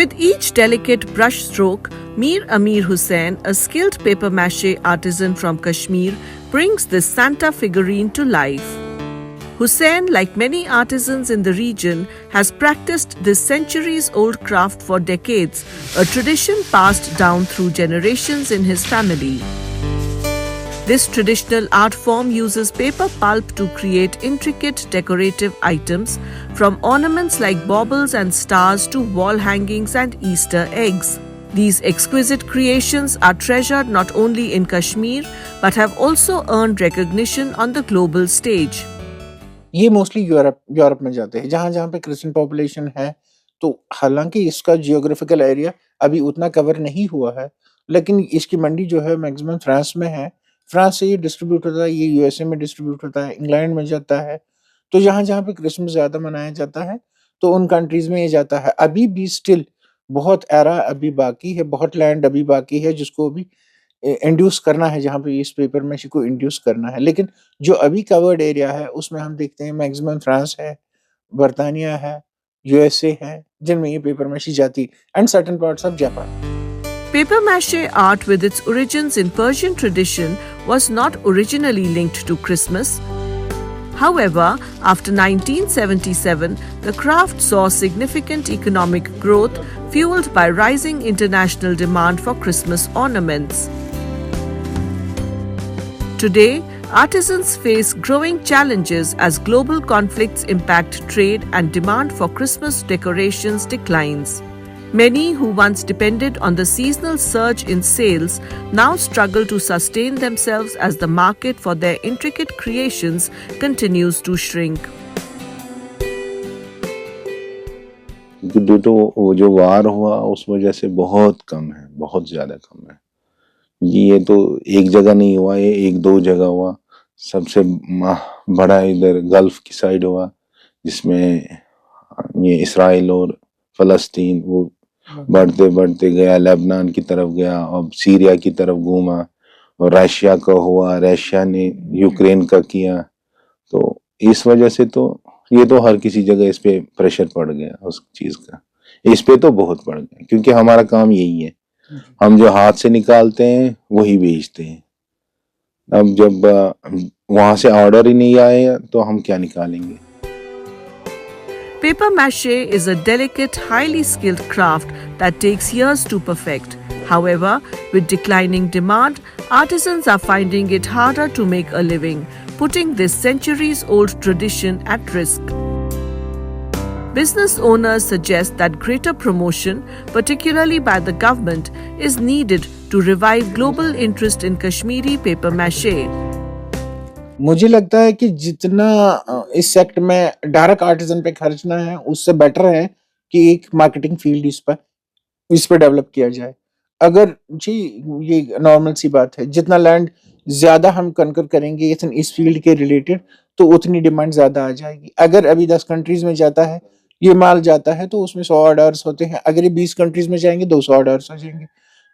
With each delicate brush stroke, Mir Amir Hussain, a skilled papier-mâché artisan from Kashmir, brings this Santa figurine to life. Hussain, like many artisans in the region, has practiced this centuries-old craft for decades, a tradition passed down through generations in his family. This traditional art form uses paper pulp to create intricate decorative items, from ornaments like baubles and stars to wall hangings and Easter eggs. These exquisite creations are treasured not only in Kashmir, but have also earned recognition on the global stage. ये mostly Europe में जाते हैं, जहाँ जहाँ पे Christian population है। तो हालांकि इसका जियोग्राफिकल एरिया अभी उतना कवर नहीं हुआ है, लेकिन इसकी मंडी जो है मैक्सिमम फ्रांस में है। फ्रांस से ये डिस्ट्रीब्यूट होता है, ये यूएसए में डिस्ट्रीब्यूट होता है, इंग्लैंड में जाता है। तो जहाँ जहाँ पे क्रिसमस ज़्यादा मनाया जाता है, तो उन कंट्रीज में ये जाता है। अभी भी स्टिल बहुत एरा अभी बाकी है, बहुत लैंड अभी बाकी है जिसको अभी इंड्यूस करना है, जहाँ पे इस पेपर मैशी को इंड्यूस करना है। लेकिन जो अभी कवर्ड एरिया है उसमें हम देखते हैं मैक्सिमम फ्रांस है, बर्तानिया है, यूएसए है, जिनमें ये पेपर मैशी जाती, and certain parts of Japan. Papier-mâché art, with its origins in Persian tradition, was not originally linked to Christmas. However, after 1977, the craft saw significant economic growth fueled by rising international demand for Christmas ornaments. Today, artisans face growing challenges as global conflicts impact trade and demand for Christmas decorations declines. Many who once depended on the seasonal surge in sales now struggle to sustain themselves as the market for their intricate creations continues to shrink. Due to जो वार हुआ उस वजह से बहुत कम है, बहुत ज़्यादा कम है। ये तो एक जगह नहीं हुआ, ये एक दो जगह हुआ। सबसे बड़ा इधर गल्फ की साइड हुआ, जिसमें ये इसराइल और फ़लस्तीन वो बढ़ते बढ़ते गया, लेबनान की तरफ गया, अब सीरिया की तरफ घूमा, और रशिया का हुआ, रशिया ने यूक्रेन का किया। तो इस वजह से तो ये तो हर किसी जगह इस पे प्रेशर पड़ गया उस चीज़ का। इस पे तो बहुत पड़ गया, क्योंकि हमारा काम यही है, हम जो हाथ से निकालते हैं वही बेचते हैं। अब जब वहां से ऑर्डर ही नहीं आए तो हम क्या निकालेंगे। Papier-mâché is a delicate, highly skilled craft that takes years to perfect. However, with declining demand, artisans are finding it harder to make a living, putting this centuries-old tradition at risk. Business owners suggest that greater promotion, particularly by the government, is needed to revive global interest in Kashmiri papier-mâché. मुझे लगता है कि जितना इस sector में direct artesian पे खर्चना है, उससे बेटर है कि एक मार्केटिंग फील्ड इस पर डेवलप किया जाए। अगर जी ये नॉर्मल सी बात है, जितना लैंड ज़्यादा हम कनकर करेंगे इस फील्ड के रिलेटेड, तो उतनी डिमांड ज़्यादा आ जाएगी। अगर अभी 10 कंट्रीज़ में जाता है, ये माल जाता है, तो उसमें 100 ऑर्डर्स होते हैं। अगर ये 20 कंट्रीज़ में जाएंगे, 200 ऑर्डर्स हो जाएंगे।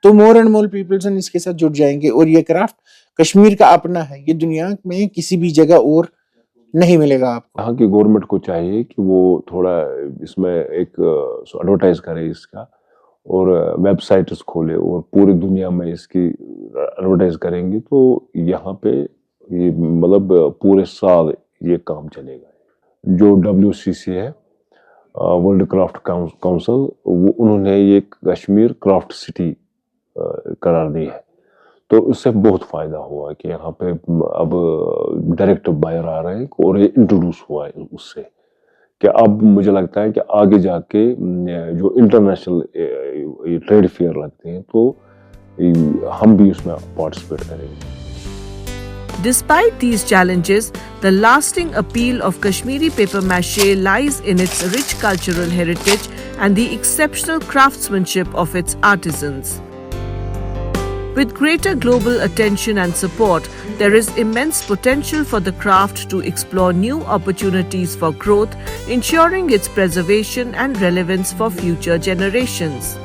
तो मोर एंड मोर पीपल्स इसके साथ जुड़ जाएंगे, और ये क्राफ्ट कश्मीर का अपना है, ये दुनिया में किसी भी जगह और नहीं मिलेगा आपको। यहाँ की गवर्नमेंट को चाहिए कि वो थोड़ा इसमें एक एडवर्टाइज करे इसका, और वेबसाइट्स खोले, और पूरी दुनिया में इसकी एडवर्टाइज करेंगे तो यहाँ पे ये मतलब पूरे साल ये काम चलेगा। जो WCC है, वर्ल्ड क्राफ्ट काउंसिल, वो उन्होंने ये कश्मीर क्राफ्ट सिटी करार दी है। तो उससे बहुत फ़ायदा हुआ कि यहाँ पे अब डायरेक्ट बायर आ रहे हैं, और ये इंट्रोड्यूस हुआ है उससे, कि अब मुझे लगता है कि आगे जाके जो इंटरनेशनल ट्रेड फेयर लगते हैं तो हम भी उसमें पार्टिसिपेट करेंगे। Despite these challenges, the lasting appeal of Kashmiri papier-mâché lies in its rich cultural heritage and the exceptional craftsmanship of its artisans. With greater global attention and support, there is immense potential for the craft to explore new opportunities for growth, ensuring its preservation and relevance for future generations.